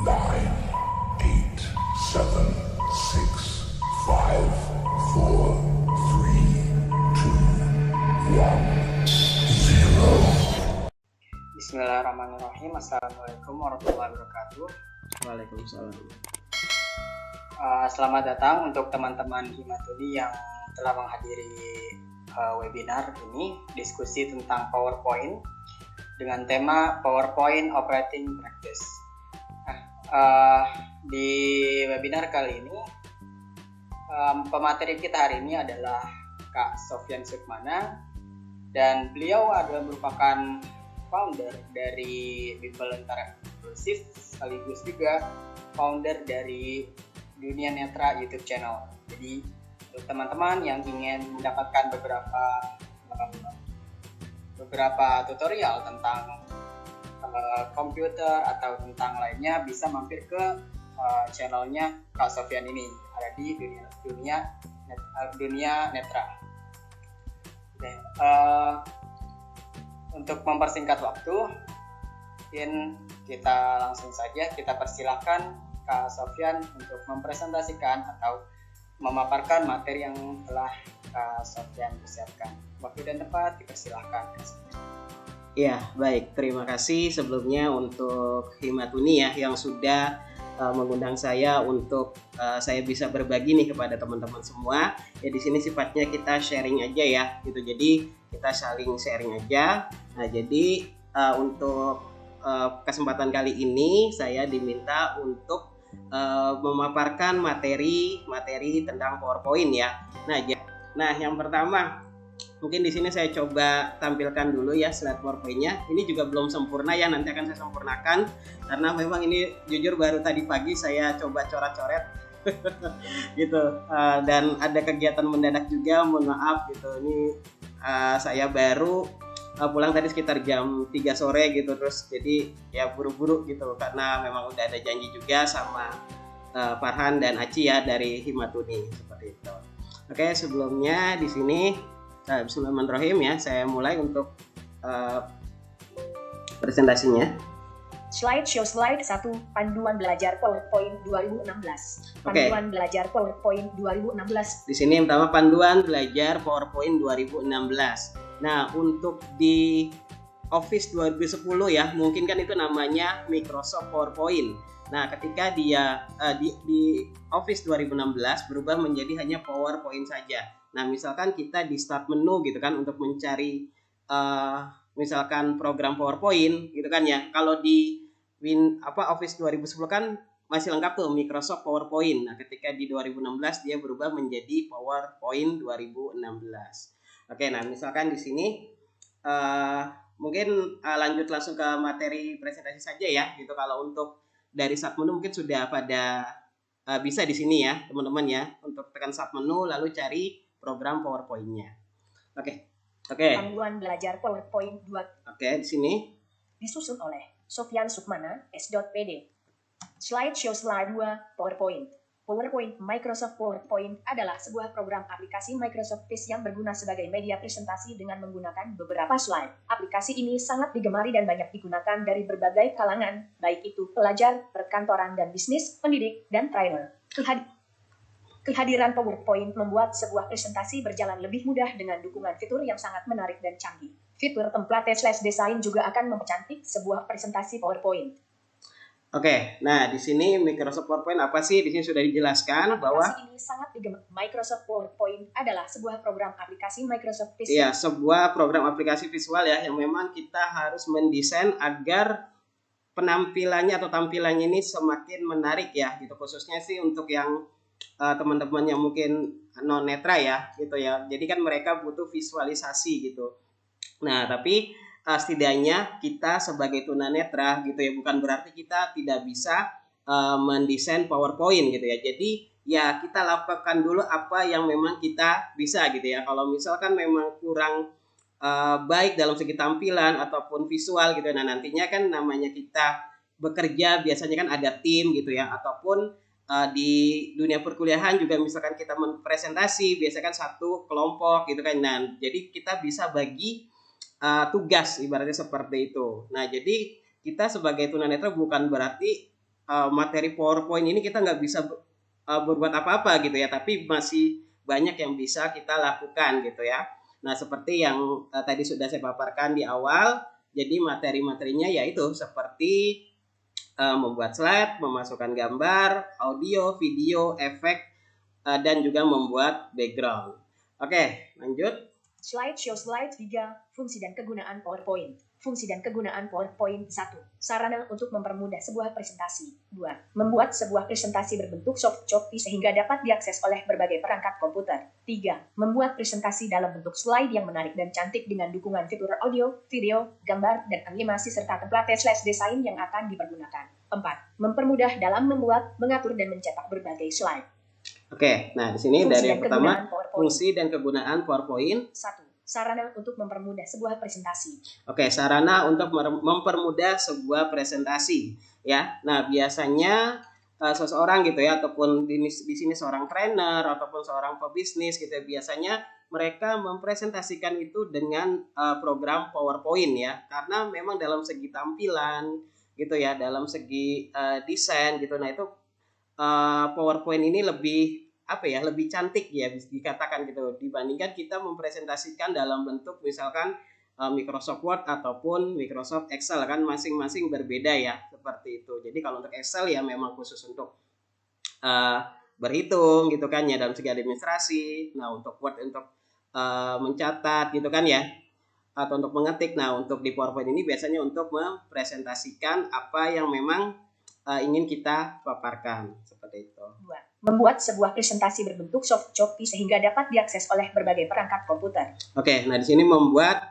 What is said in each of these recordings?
nine, eight, seven, six, five, four, three, two, one, zero. Bismillahirrahmanirrahim. Assalamualaikum warahmatullahi wabarakatuh. Waalaikumsalam. Selamat datang untuk teman-teman Himatudi yang telah menghadiri webinar ini, diskusi tentang PowerPoint dengan tema PowerPoint Operating Practice. Di webinar kali ini, pemateri kita hari ini adalah Kak Sofyan Sukmana, dan beliau adalah merupakan founder dari Bimbel Lentera Inklusif, sekaligus juga founder dari Dunia Netra YouTube channel. Jadi untuk teman-teman yang ingin mendapatkan beberapa tutorial tentang komputer atau tentang lainnya, bisa mampir ke channelnya Kak Sofyan ini, ada di Dunia Netra. Oke, untuk mempersingkat waktu, mungkin kita langsung saja kita persilahkan Kak Sofyan untuk mempresentasikan atau memaparkan materi yang telah Kak Sofyan persiapkan. Waktu dan tempat dipersilahkan. Ya, baik. Terima kasih sebelumnya untuk Himatuni ya yang sudah mengundang saya untuk saya bisa berbagi nih kepada teman-teman semua. Ya di sini sifatnya kita sharing aja ya, gitu. Jadi kita saling sharing aja. Nah, jadi untuk kesempatan kali ini saya diminta untuk memaparkan materi tentang PowerPoint ya. Nah, yang pertama mungkin di sini saya coba tampilkan dulu ya slide PowerPoint-nya. Ini juga belum sempurna ya, nanti akan saya sempurnakan karena memang ini jujur baru tadi pagi saya coba coret-coret gitu. Dan ada kegiatan mendadak juga, mohon maaf gitu. Ini saya baru pulang tadi sekitar jam 3 sore gitu, terus jadi ya buru-buru gitu karena memang udah ada janji juga sama Farhan dan Aci ya dari Himatuni seperti itu. Oke, sebelumnya di sini Bismillahirrahmanirrahim ya, saya mulai untuk presentasinya. Slide 1, panduan belajar PowerPoint 2016. Panduan belajar PowerPoint 2016. Di sini yang pertama panduan belajar PowerPoint 2016. Nah, untuk di Office 2010 ya, mungkin kan itu namanya Microsoft PowerPoint. Nah, ketika dia di Office 2016 berubah menjadi hanya PowerPoint saja. Nah, misalkan kita di start menu gitu kan untuk mencari misalkan program PowerPoint gitu kan ya. Kalau di Office 2010 kan masih lengkap tuh Microsoft PowerPoint. Nah, ketika di 2016 dia berubah menjadi PowerPoint 2016. Oke, nah misalkan di sini mungkin lanjut langsung ke materi presentasi saja ya gitu. Kalau untuk dari start menu mungkin sudah pada bisa di sini ya teman-teman ya, untuk tekan start menu lalu cari program PowerPoint-nya. Oke. Panduan belajar PowerPoint 2. Oke, di sini disusun oleh Sofyan Sukmana, S.PD. Slide 2, PowerPoint. Microsoft PowerPoint adalah sebuah program aplikasi Microsoft Office yang berguna sebagai media presentasi dengan menggunakan beberapa slide. Aplikasi ini sangat digemari dan banyak digunakan dari berbagai kalangan, baik itu pelajar, perkantoran dan bisnis, pendidik, dan trainer. Kehadiran PowerPoint membuat sebuah presentasi berjalan lebih mudah dengan dukungan fitur yang sangat menarik dan canggih. Fitur template/desain juga akan mempercantik sebuah presentasi PowerPoint. Oke, nah di sini Microsoft PowerPoint apa sih? Di sini sudah dijelaskan bahwa aplikasi ini sangat digemari. Microsoft PowerPoint adalah sebuah program aplikasi Microsoft Office. Iya, sebuah program aplikasi visual ya yang memang kita harus mendesain agar penampilannya atau tampilannya ini semakin menarik ya gitu, khususnya sih untuk yang teman-teman yang mungkin non netra ya gitu ya. Jadi kan mereka butuh visualisasi gitu. Nah, tapi setidaknya kita sebagai tunanetra gitu ya, bukan berarti kita tidak bisa mendesain PowerPoint gitu ya. Jadi ya kita lakukan dulu apa yang memang kita bisa gitu ya. Kalau misalkan memang kurang baik dalam segi tampilan ataupun visual gitu, nah nantinya kan namanya kita bekerja biasanya kan ada tim gitu ya, ataupun di dunia perkuliahan juga misalkan kita presentasi biasanya kan satu kelompok gitu kan. Nah, jadi kita bisa bagi tugas ibaratnya seperti itu. Nah, jadi kita sebagai tunanetra bukan berarti materi PowerPoint ini kita nggak bisa berbuat apa-apa gitu ya, tapi masih banyak yang bisa kita lakukan gitu ya. Nah, seperti yang tadi sudah saya paparkan di awal, jadi materi-materinya yaitu seperti membuat slide, memasukkan gambar, audio, video, efek, dan juga membuat background. Oke, lanjut. Slideshow slide 3, fungsi dan kegunaan PowerPoint. Fungsi dan kegunaan PowerPoint 1. Sarana untuk mempermudah sebuah presentasi. 2. Membuat sebuah presentasi berbentuk soft copy sehingga dapat diakses oleh berbagai perangkat komputer. 3. Membuat presentasi dalam bentuk slide yang menarik dan cantik dengan dukungan fitur audio, video, gambar, dan animasi serta template/desain yang akan dipergunakan. 4. Mempermudah dalam membuat, mengatur, dan mencetak berbagai slide. Oke, nah di sini Fungsi dari dan yang pertama, kegunaan PowerPoint. fungsi dan kegunaan PowerPoint. 1. Sarana untuk mempermudah sebuah presentasi. Oke, sarana untuk mempermudah sebuah presentasi ya. Nah, biasanya seseorang gitu ya, ataupun di sini seorang trainer ataupun seorang pebisnis gitu ya, biasanya mereka mempresentasikan itu dengan program PowerPoint ya, karena memang dalam segi tampilan gitu ya, dalam segi desain gitu. Nah, itu PowerPoint ini lebih lebih cantik ya, bisa dikatakan gitu, dibandingkan kita mempresentasikan dalam bentuk misalkan Microsoft Word ataupun Microsoft Excel, kan masing-masing berbeda ya, seperti itu. Jadi kalau untuk Excel ya memang khusus untuk berhitung gitu kan ya, dalam segi administrasi. Nah, untuk Word untuk mencatat gitu kan ya, atau untuk mengetik. Nah, untuk di PowerPoint ini biasanya untuk mempresentasikan apa yang memang ingin kita paparkan, seperti itu. 2. Membuat sebuah presentasi berbentuk soft copy sehingga dapat diakses oleh berbagai perangkat komputer. Oke, nah di sini membuat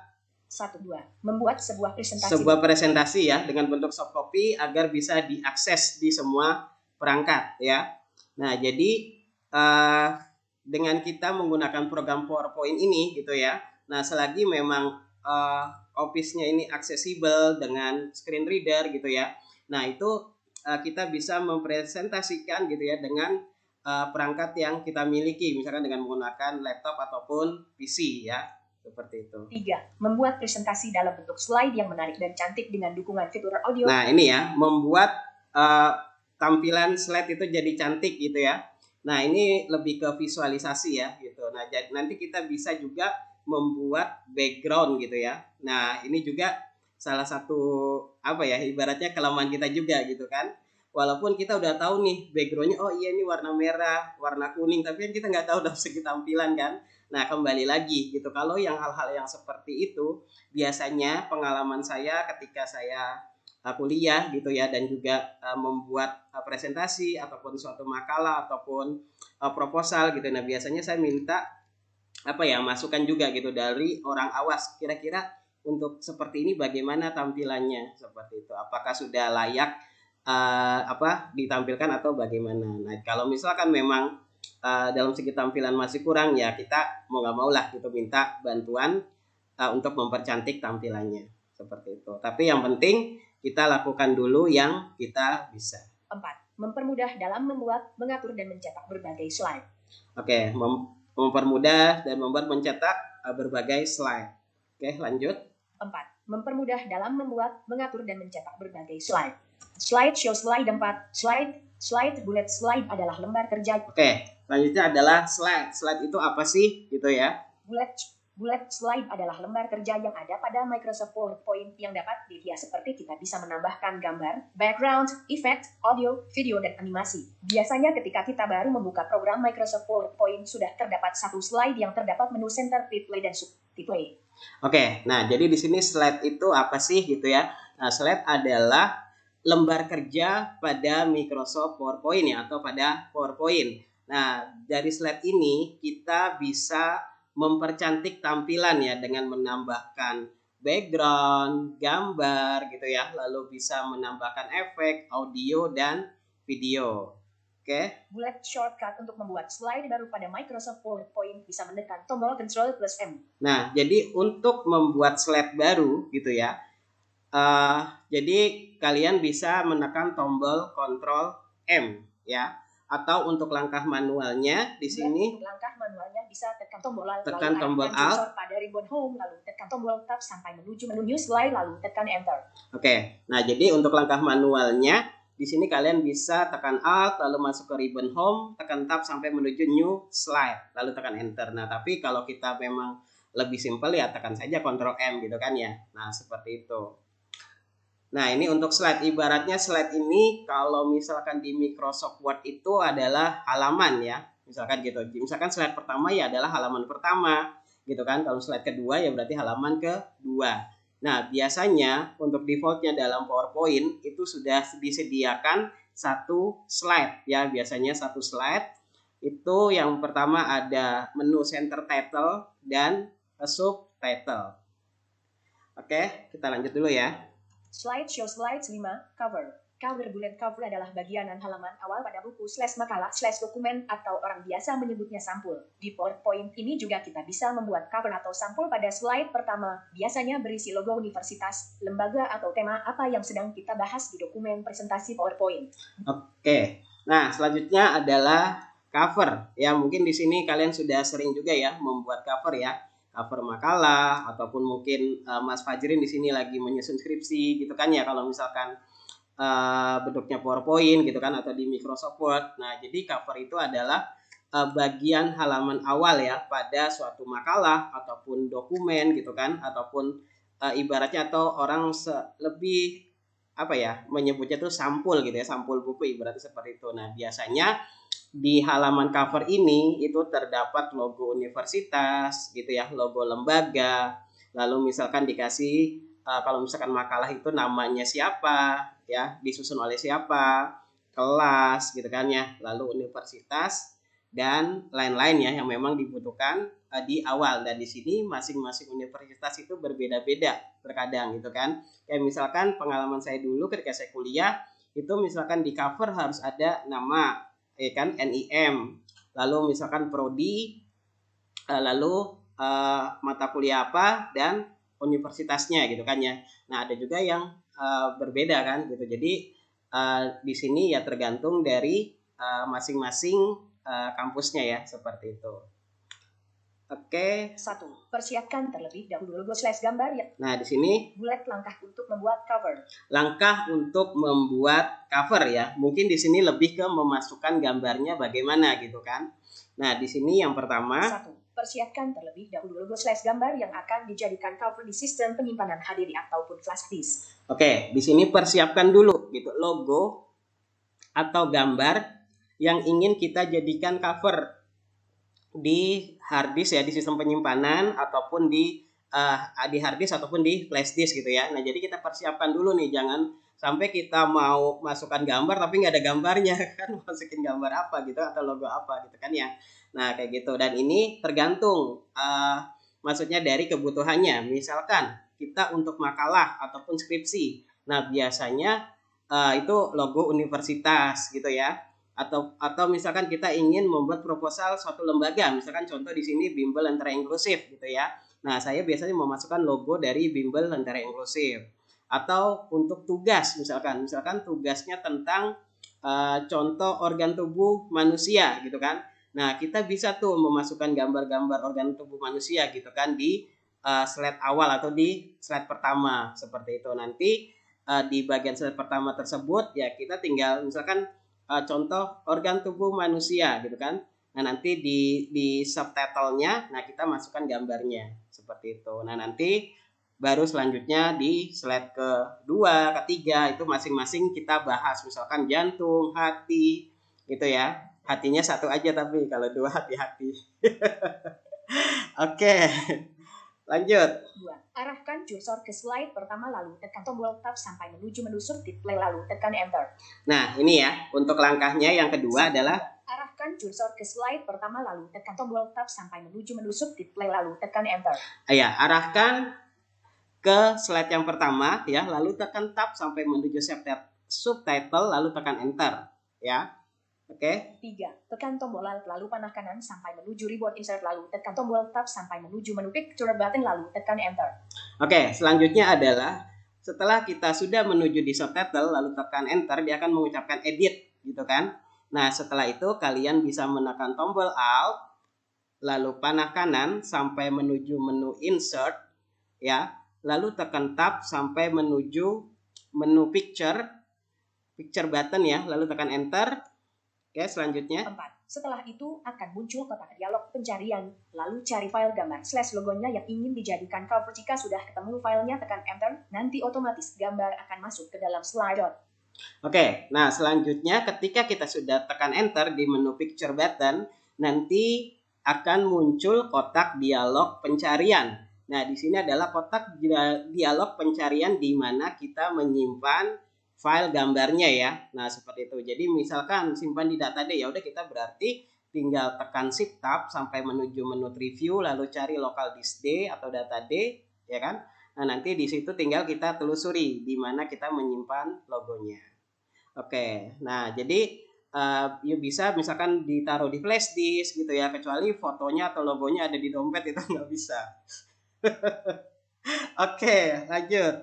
1. 2. Membuat sebuah presentasi ya dengan bentuk soft copy agar bisa diakses di semua perangkat ya. Nah, jadi dengan kita menggunakan program PowerPoint ini gitu ya. Nah, selagi memang Office-nya ini aksesibel dengan screen reader gitu ya. Nah, itu kita bisa mempresentasikan gitu ya dengan perangkat yang kita miliki, misalkan dengan menggunakan laptop ataupun PC ya, seperti itu. 3. Membuat presentasi dalam bentuk slide yang menarik dan cantik dengan dukungan fitur audio. Nah, ini ya, membuat tampilan slide itu jadi cantik gitu ya. Nah, ini lebih ke visualisasi ya gitu. Nah, jadi nanti kita bisa juga membuat background gitu ya. Nah, ini juga salah satu ibaratnya kelemahan kita juga gitu kan. Walaupun kita udah tahu nih backgroundnya, oh iya ini warna merah, warna kuning, tapi kan kita nggak tahu dari segi tampilan kan. Nah, kembali lagi gitu, kalau yang hal-hal yang seperti itu biasanya pengalaman saya ketika saya kuliah gitu ya, dan juga membuat presentasi ataupun suatu makalah ataupun proposal gitu. Nah, biasanya saya minta masukan juga gitu dari orang awas, kira-kira untuk seperti ini bagaimana tampilannya, seperti itu, apakah sudah layak ditampilkan atau bagaimana. Nah, kalau misalkan memang dalam segi tampilan masih kurang ya, kita mau nggak mau lah gitu minta bantuan untuk mempercantik tampilannya, seperti itu. Tapi yang penting kita lakukan dulu yang kita bisa. 4. Mempermudah dalam membuat, mengatur, dan mencetak berbagai slide. Oke, mempermudah dan membuat mencetak berbagai slide. Oke, lanjut. 4. Mempermudah dalam membuat, mengatur, dan mencetak berbagai slide. Slideshow slide 4. Slide bullet slide adalah lembar kerja. Oke, selanjutnya adalah slide. Slide itu apa sih gitu ya? Bullet slide adalah lembar kerja yang ada pada Microsoft PowerPoint yang dapat dihias seperti kita bisa menambahkan gambar, background, efek, audio, video, dan animasi. Biasanya ketika kita baru membuka program Microsoft PowerPoint sudah terdapat satu slide yang terdapat menu center, display, dan subtitle. Oke, nah jadi di sini slide itu apa sih gitu ya? Nah, slide adalah lembar kerja pada Microsoft PowerPoint ya, atau pada PowerPoint. Nah, dari slide ini kita bisa mempercantik tampilan ya dengan menambahkan background, gambar gitu ya, lalu bisa menambahkan efek, audio, dan video. Oke. Bullet shortcut untuk membuat slide baru pada Microsoft PowerPoint bisa menekan tombol Ctrl plus M. Nah, jadi untuk membuat slide baru gitu ya, jadi kalian bisa menekan tombol Ctrl M ya, atau untuk langkah manualnya di sini. Untuk langkah manualnya bisa tekan tombol Alt, tekan tombol Alt pada ribbon Home, lalu tekan tombol Tab sampai menuju menu New Slide, lalu tekan Enter. Oke, nah jadi untuk langkah manualnya di sini kalian bisa tekan Alt, lalu masuk ke ribbon home, tekan tab sampai menuju new slide, lalu tekan enter. Nah, tapi kalau kita memang lebih simpel ya tekan saja Ctrl M gitu kan ya. Nah, seperti itu. Nah, ini untuk slide. Ibaratnya slide ini kalau misalkan di Microsoft Word itu adalah halaman ya. Misalkan gitu. Misalkan slide pertama ya adalah halaman pertama gitu kan. Kalau slide kedua ya berarti halaman kedua. Nah, biasanya untuk defaultnya dalam PowerPoint itu sudah disediakan satu slide ya. Biasanya satu slide itu yang pertama ada menu center title dan subtitle. Oke, kita lanjut dulu ya. Slideshow slides 5, cover. Cover bullet cover adalah bagianan halaman awal pada buku /makalah /dokumen atau orang biasa menyebutnya sampul. Di PowerPoint ini juga kita bisa membuat cover atau sampul pada slide pertama. Biasanya berisi logo universitas, lembaga atau tema apa yang sedang kita bahas di dokumen presentasi PowerPoint. Oke. Nah, selanjutnya adalah cover. Ya, mungkin di sini kalian sudah sering juga ya membuat cover ya. Cover makalah ataupun mungkin Mas Fajrin di sini lagi menyusun skripsi gitu kan ya, kalau misalkan bentuknya PowerPoint gitu kan atau di Microsoft Word. Nah, jadi cover itu adalah bagian halaman awal ya pada suatu makalah ataupun dokumen gitu kan, ataupun ibaratnya atau orang lebih apa ya menyebutnya tuh sampul gitu ya, sampul buku ibaratnya seperti itu. Nah, biasanya di halaman cover ini itu terdapat logo universitas gitu ya, logo lembaga, lalu misalkan dikasih kalau misalkan makalah itu namanya siapa ya, disusun oleh siapa, kelas gitu kan ya, lalu universitas dan lain-lain ya yang memang dibutuhkan di awal. Dan di sini masing-masing universitas itu berbeda-beda terkadang gitu kan. Kayak misalkan pengalaman saya dulu ketika saya kuliah itu misalkan di cover harus ada nama ya kan, NIM, lalu misalkan prodi, lalu mata kuliah apa dan universitasnya gitu kan ya. Nah, ada juga yang berbeda kan gitu. Jadi di sini ya tergantung dari masing-masing kampusnya ya, seperti itu. Oke. 1. Persiapkan terlebih dahulu logo /gambar ya. Nah, di sini Bullet langkah untuk membuat cover. langkah untuk membuat cover ya. Mungkin di sini lebih ke memasukkan gambarnya bagaimana gitu kan. Nah, di sini yang pertama 1. Persiapkan terlebih dahulu logo /gambar yang akan dijadikan cover di sistem penyimpanan HDD ataupun flash disk. Oke, di sini persiapkan dulu gitu logo atau gambar yang ingin kita jadikan cover di hard disk ya, di sistem penyimpanan ataupun di hard disk ataupun di flash disk gitu ya. Nah, jadi kita persiapkan dulu nih, jangan sampai kita mau masukkan gambar tapi nggak ada gambarnya kan, masukin gambar apa gitu atau logo apa gitu kan ya. Nah, kayak gitu. Dan ini tergantung maksudnya dari kebutuhannya. Misalkan kita untuk makalah ataupun skripsi. Nah, biasanya itu logo universitas gitu ya. Atau misalkan kita ingin membuat proposal suatu lembaga, misalkan contoh di sini Bimbel Lentera Inklusif gitu ya. Nah, saya biasanya memasukkan logo dari Bimbel Lentera Inklusif. Atau untuk tugas misalkan tugasnya tentang contoh organ tubuh manusia gitu kan. Nah, kita bisa tuh memasukkan gambar-gambar organ tubuh manusia gitu kan di slide awal atau di slide pertama seperti itu. Nanti di bagian slide pertama tersebut ya kita tinggal misalkan contoh organ tubuh manusia gitu kan. Nah, nanti di subtitle-nya nah kita masukkan gambarnya seperti itu. Nah, nanti baru selanjutnya di slide kedua, ketiga itu masing-masing kita bahas misalkan jantung, hati gitu ya. Hatinya satu aja tapi kalau dua hati-hati. Oke. Lanjut. 2. Arahkan cursor ke slide pertama lalu tekan tombol tab sampai menuju menu subtitle lalu tekan enter. Nah, ini ya untuk langkahnya yang kedua adalah arahkan cursor ke slide pertama lalu tekan tombol tab sampai menuju menu subtitle lalu tekan enter. Ya, arahkan ke slide yang pertama ya, lalu tekan tab sampai menuju subtitle lalu tekan enter ya. Oke. 3. Tekan tombol Alt lalu panah kanan sampai menuju ribbon insert lalu tekan tombol tab sampai menuju menu picture button lalu tekan enter. Oke, selanjutnya adalah setelah kita sudah menuju di subtitle lalu tekan enter, dia akan mengucapkan edit gitu kan. Nah, setelah itu kalian bisa menekan tombol Alt lalu panah kanan sampai menuju menu insert ya, lalu tekan tab sampai menuju menu picture, picture button ya, lalu tekan enter. Oke, selanjutnya. 4. Setelah itu akan muncul kotak dialog pencarian, lalu cari file gambar / logonya yang ingin dijadikan cover. Jika sudah ketemu filenya, tekan enter, nanti otomatis gambar akan masuk ke dalam slide. Oke, nah selanjutnya ketika kita sudah tekan enter di menu picture button, nanti akan muncul kotak dialog pencarian. Nah, di sini adalah kotak dialog pencarian di mana kita menyimpan file gambarnya ya. Nah, seperti itu. Jadi misalkan simpan di data D, ya udah kita berarti tinggal tekan Shift Tab sampai menuju menu review, lalu cari local disk D atau data D, ya kan? Nah, nanti di situ tinggal kita telusuri di mana kita menyimpan logonya. Oke, nah jadi you bisa misalkan ditaruh di flash disk gitu ya, kecuali fotonya atau logonya ada di dompet itu nggak bisa. Oke, lanjut.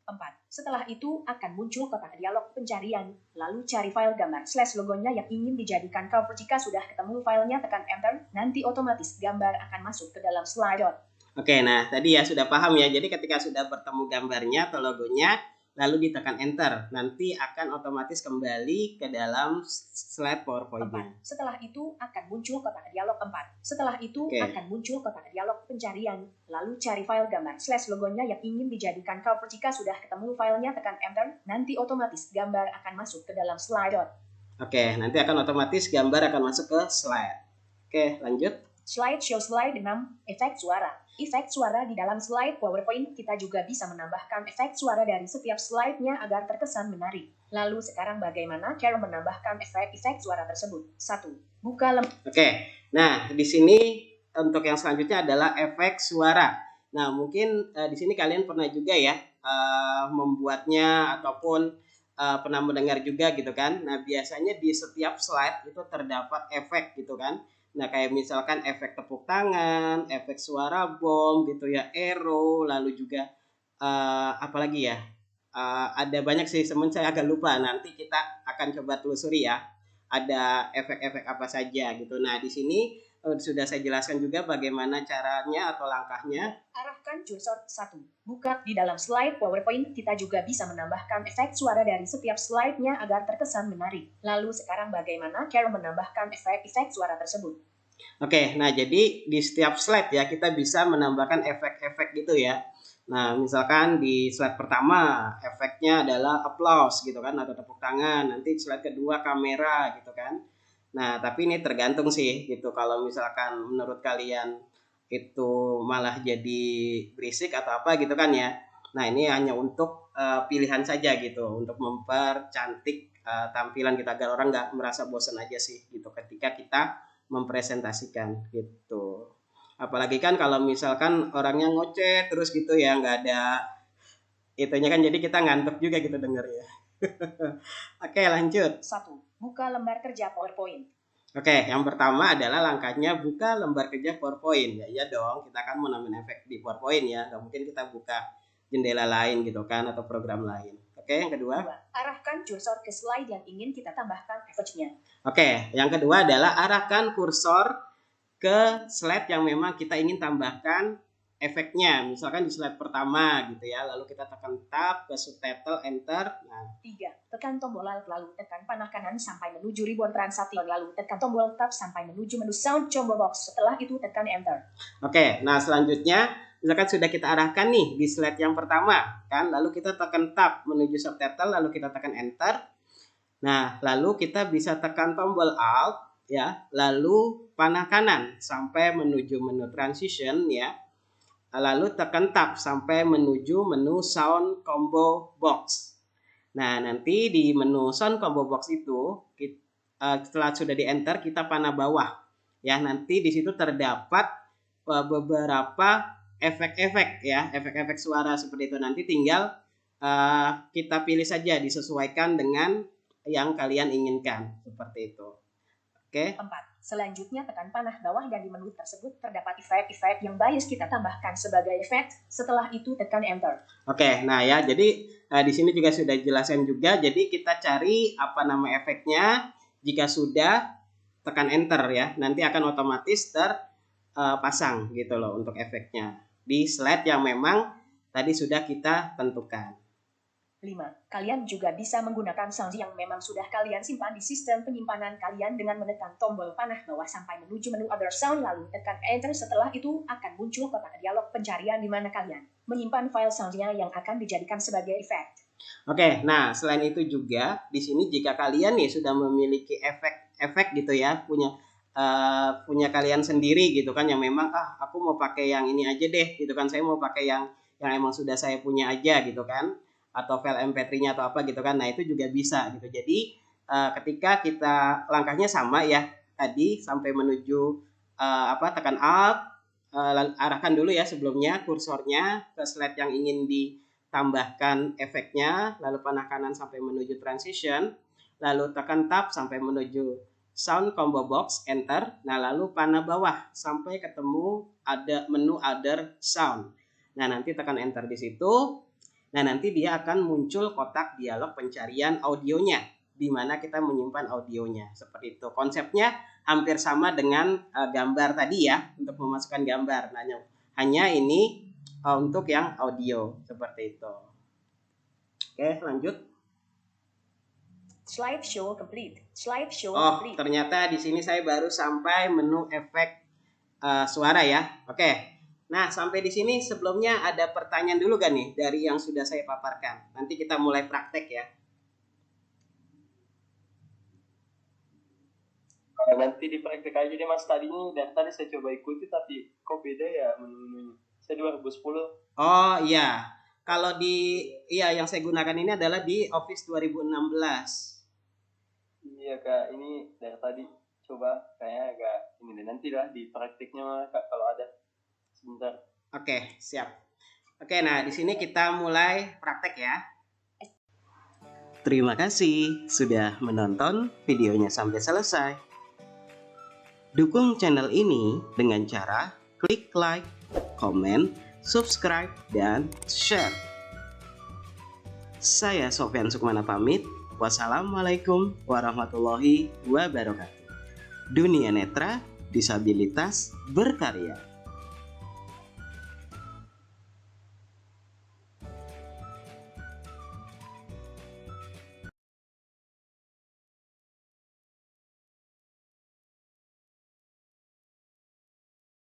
4. Setelah itu akan muncul kotak dialog pencarian, lalu cari file gambar / logonya yang ingin dijadikan cover. Jika sudah ketemu filenya, tekan enter, nanti otomatis gambar akan masuk ke dalam slide. Oke, nah tadi ya sudah paham ya. Jadi ketika sudah bertemu gambarnya atau logonya, lalu ditekan enter, nanti akan otomatis kembali ke dalam slide PowerPoint-nya. 4. Setelah itu akan muncul kotak dialog 4. Setelah itu akan muncul kotak dialog pencarian, lalu cari file gambar / logonya yang ingin dijadikan cover. Jika sudah ketemu filenya, tekan enter, nanti otomatis gambar akan masuk ke dalam slide. Oke, nanti akan otomatis gambar akan masuk ke slide. Oke, lanjut. Slideshow slide 6, efek suara. Efek suara di dalam slide PowerPoint, kita juga bisa menambahkan efek suara dari setiap slide-nya agar terkesan menarik. Lalu sekarang bagaimana cara menambahkan efek suara tersebut? 1. Buka Oke, nah di sini untuk yang selanjutnya adalah efek suara. Nah, mungkin di sini kalian pernah juga ya membuatnya ataupun pernah mendengar juga gitu kan. Nah, biasanya di setiap slide itu terdapat efek gitu kan. Nah, kayak misalkan efek tepuk tangan, efek suara bom gitu ya, arrow, lalu juga apalagi ya, ada banyak sih, teman saya agak lupa. Nanti kita akan coba telusuri ya, ada efek-efek apa saja gitu. Nah, di sini sudah saya jelaskan juga bagaimana caranya atau langkahnya. Arahkan cursor 1. Buka di dalam slide PowerPoint, kita juga bisa menambahkan efek suara dari setiap slide-nya agar terkesan menarik. Lalu sekarang bagaimana cara menambahkan efek suara tersebut? Oke, nah jadi di setiap slide ya kita bisa menambahkan efek-efek gitu ya. Nah, misalkan di slide pertama efeknya adalah applause gitu kan, atau tepuk tangan. Nanti slide kedua kamera gitu kan. Nah, tapi ini tergantung sih gitu. Kalau misalkan menurut kalian itu malah jadi berisik atau apa gitu kan ya. Nah, ini hanya untuk pilihan saja gitu, untuk mempercantik tampilan kita agar orang nggak merasa bosan aja sih gitu ketika kita mempresentasikan gitu. Apalagi kan kalau misalkan orangnya ngoceh terus gitu ya, nggak ada itunya kan, jadi kita ngantuk juga gitu denger ya. Oke, lanjut. 1. Buka lembar kerja PowerPoint. Oke, yang pertama adalah langkahnya buka lembar kerja PowerPoint. Ya iya dong, kita kan mau nambahin efek di PowerPoint ya, nggak mungkin kita buka jendela lain gitu kan, atau program lain. Oke, yang kedua. 2. Arahkan cursor ke slide yang ingin kita tambahkan efeknya. Oke, yang kedua adalah arahkan kursor ke slide yang memang kita ingin tambahkan efeknya. Misalkan di slide pertama gitu ya, lalu kita tekan tab ke subtitle, enter. Nah, 3. Tekan tombol Alt lalu tekan panah kanan sampai menuju ribbon transition, lalu tekan tombol tab sampai menuju menu sound combo box. Setelah itu tekan enter. Oke, nah selanjutnya misalkan sudah kita arahkan nih di slide yang pertama kan, lalu kita tekan tab menuju subtitle, lalu kita tekan enter. Nah, lalu kita bisa tekan tombol Alt ya, lalu panah kanan sampai menuju menu transition ya. Lalu tekan tab sampai menuju menu sound combo box. Nah, nanti di menu sound combo box itu setelah sudah di enter kita panah bawah ya, nanti di situ terdapat beberapa efek-efek ya, efek-efek suara seperti itu. Nanti tinggal kita pilih saja, disesuaikan dengan yang kalian inginkan seperti itu. Oke. 4. Selanjutnya tekan panah bawah dan di menu tersebut terdapat efek-efek yang bias, kita tambahkan sebagai efek. Setelah itu tekan enter. Oke, nah ya, jadi di sini juga sudah jelaskan juga. Jadi kita cari apa nama efeknya. Jika sudah, tekan enter ya. Nanti akan otomatis terpasang gitu loh untuk efeknya di slide yang memang tadi sudah kita tentukan. 5. Kalian juga bisa menggunakan sound yang memang sudah kalian simpan di sistem penyimpanan kalian dengan menekan tombol panah bawah sampai menuju menu Other Sound lalu tekan Enter. Setelah itu akan muncul kotak dialog pencarian di mana kalian menyimpan file soundnya yang akan dijadikan sebagai efek. Oke, nah selain itu juga di sini jika kalian nih sudah memiliki efek gitu ya, punya kalian sendiri gitu kan, yang memang aku mau pakai yang ini aja deh gitu kan, saya mau pakai yang emang sudah saya punya aja gitu kan, atau file MP3-nya atau apa gitu kan. Nah, itu juga bisa gitu. Jadi ketika kita langkahnya sama ya tadi sampai menuju tekan Alt, arahkan dulu ya sebelumnya kursornya ke slide yang ingin ditambahkan efeknya, lalu panah kanan sampai menuju transition, lalu tekan tab sampai menuju sound combo box, enter. Nah, lalu panah bawah sampai ketemu ada menu Other Sound. Nah, nanti tekan enter di situ. Nah, nanti dia akan muncul kotak dialog pencarian audionya, di mana kita menyimpan audionya. Seperti itu. Konsepnya hampir sama dengan gambar tadi ya, untuk memasukkan gambar. Nah, hanya ini untuk yang audio, seperti itu. Oke, lanjut. Slideshow complete. Slideshow Oh, complete. ternyata di sini saya baru sampai menu efek suara ya. Oke. Nah, sampai di sini sebelumnya ada pertanyaan dulu kan nih dari yang sudah saya paparkan. Nanti kita mulai praktek ya. Nanti di praktek aja deh Mas, tadinya dari tadi saya coba ikuti tapi kok beda ya menunya. Saya 2010. Oh iya. Kalau yang saya gunakan ini adalah di Office 2016. Iya Kak, ini dari tadi coba kayaknya agak ini deh, nanti lah di praktiknya mah Kak kalau ada. Sebentar. Oke, siap. Oke, nah di sini kita mulai praktek ya. Terima kasih sudah menonton videonya sampai selesai. Dukung channel ini dengan cara klik like, komen, subscribe, dan share. Saya Sofyan Sukmana pamit. Wassalamualaikum warahmatullahi wabarakatuh. Dunia Netra Disabilitas Berkarya.